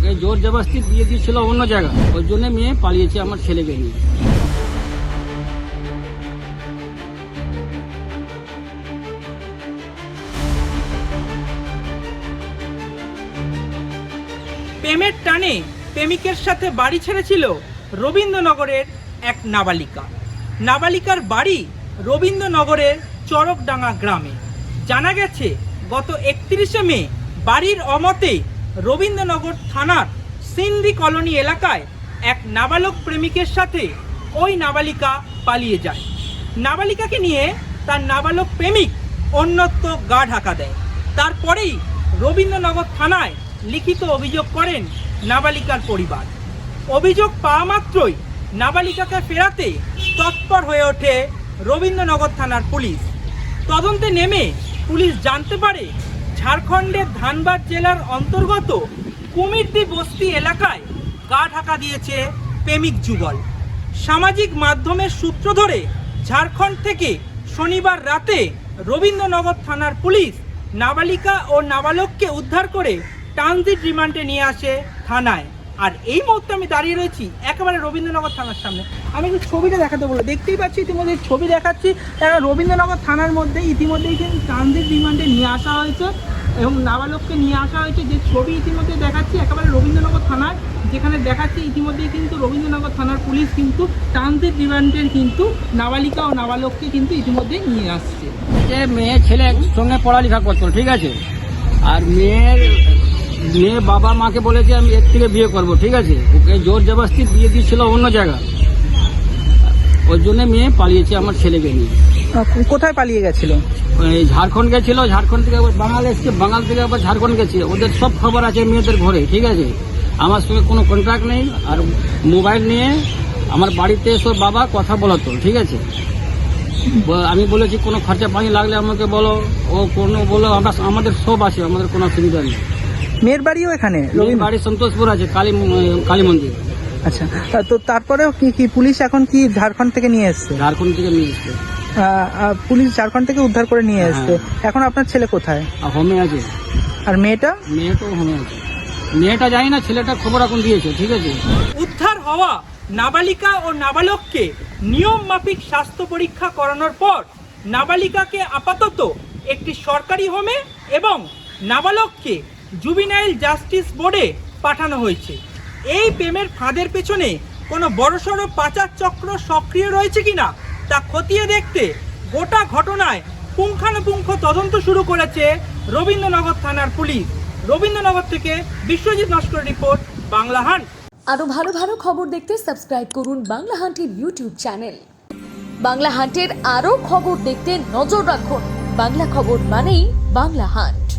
ওকে জোর জবরদস্তি বিয়ে দিয়েছিল অন্য জায়গা, ওই জন্য মেয়ে পালিয়েছে আমার ছেলেকে নিয়ে। প্রেমের টানে প্রেমিকের সাথে বাড়ি ছেড়েছিল রবীন্দ্রনগরের এক নাবালিকা। নাবালিকার বাড়ি রবীন্দ্রনগরের চরকডাঙ্গা গ্রামে। জানা গেছে গত 31শে মে বাড়ির অমতে রবীন্দ্রনগর থানার সিন্ধি কলোনি এলাকায় এক নাবালক প্রেমিকের সাথে ওই নাবালিকা পালিয়ে যায়। নাবালিকাকে নিয়ে তার নাবালক প্রেমিক অন্যত্র গা ঢাকা দেয়। তারপরেই রবীন্দ্রনগর থানায় লিখিত অভিযোগ করেন নাবালিকার পরিবার। অভিযোগ পাওয়া মাত্রই নাবালিকাকে ফেরাতে তৎপর হয়ে ওঠে রবীন্দ্রনগর থানার পুলিশ। তদন্তে নেমে পুলিশ জানতে পারে ঝাড়খণ্ডের ধানবাদ জেলার অন্তর্গত কুমিরদি বস্তি এলাকায় গা ঢাকা দিয়েছে প্রেমিক যুগল। সামাজিক মাধ্যমের সূত্র ধরে ঝাড়খণ্ড থেকে শনিবার রাতে রবীন্দ্রনগর থানার পুলিশ নাবালিকা ও নাবালককে উদ্ধার করে ট্রানজিট রিমান্ডে নিয়ে আসে থানায়। আর এই মুহূর্তে আমি দাঁড়িয়ে রয়েছি একেবারে রবীন্দ্রনগর থানার সামনে। আমি একটু ছবিটা দেখাতে বলবো, দেখতেই পাচ্ছি ইতিমধ্যে ছবি দেখাচ্ছি। রবীন্দ্রনগর থানার মধ্যে ইতিমধ্যেই কিন্তু ট্রানজিট রিমান্ডে নিয়ে আসা হয়েছে এবং নাবালককে নিয়ে আসা হয়েছে। যে ছবি ইতিমধ্যে দেখাচ্ছি একেবারে রবীন্দ্রনগর থানায়, যেখানে দেখাচ্ছি ইতিমধ্যেই কিন্তু রবীন্দ্রনগর থানার পুলিশ কিন্তু ট্রানজিট রিমান্ডের কিন্তু নাবালিকা ও নাবালককে কিন্তু ইতিমধ্যেই নিয়ে আসছে। যে মেয়ে ছেলে সঙ্গে পড়ালেখা করতো, ঠিক আছে, আর মেয়ে বাবা মাকে বলেছে আমি এর থেকে বিয়ে করবো, ঠিক আছে, ওকে জোর জবরদস্তি বিয়ে দিয়েছিল অন্য জায়গা, ওই জন্য মেয়ে পালিয়েছে আমার ছেলেকে নিয়ে। কোথায় পালিয়ে গেছিল? ওই ঝাড়খণ্ড গেছিল, ঝাড়খণ্ড থেকে আবার বাঙাল এসছে, বাঙাল থেকে আবার ঝাড়খণ্ড গেছে। ওদের সব খবর আছে মেয়েদের ঘরে, ঠিক আছে, আমার সঙ্গে কোনো কন্ট্যাক্ট নেই। আর মোবাইল নিয়ে আমার বাড়িতে এসে বাবা কথা বলাতো, ঠিক আছে, আমি বলেছি কোনো খরচা পানি লাগলে আমাকে বলো, ও কোনো বলো, আমাদের সব আছে, আমাদের কোনো অসুবিধা নেই। মেয়ের বাড়িও এখানে? বাড়ি সন্তোষপুর আছে, কালী মন্দির। আচ্ছা, তো তারপরেও কি পুলিশ এখন কি ঝাড়খণ্ড থেকে নিয়ে এসছে? ঝাড়খণ্ড থেকে নিয়ে এসছে পুলিশ ঝাড়খণ্ড থেকে উদ্ধার করে নিয়ে এসছে। এখন আপনার ছেলে কোথায়? হোমে আছে। আর মেয়েটাও হোমে আছে। মেয়েটা জানি না, ছেলেটা খবর এখন দিয়েছে, ঠিক আছে। উদ্ধার হওয়া নাবালিকা ও নাবালককে নিয়ম মাফিক স্বাস্থ্য পরীক্ষা করানোর পর নাবালিকাকে আপাতত একটি সরকারি হোমে এবং নাবালককে জুবিনাইল জাস্টিস বোর্ডে পাঠানো হয়েছে। এই প্রেমের ফাঁদের পেছনে কোনো বড়সড় পাচার চক্র সক্রিয় রয়েছে কিনা তা খতিয়ে দেখতে গোটা ঘটনায় পুঙ্খানুপুঙ্খ তদন্ত শুরু করেছে রবীন্দ্রনগর থানার পুলিশ। রবীন্দ্রনগর থেকে বিশ্বজিৎ নস্কর রিপোর্ট, বাংলা হান্ট। আরো ভালো ভালো খবর দেখতে সাবস্ক্রাইব করুন বাংলা হান্টের ইউটিউব চ্যানেল। বাংলা হান্টের আরো খবর দেখতে নজর রাখুন। বাংলা খবর মানেই বাংলা হান্ট।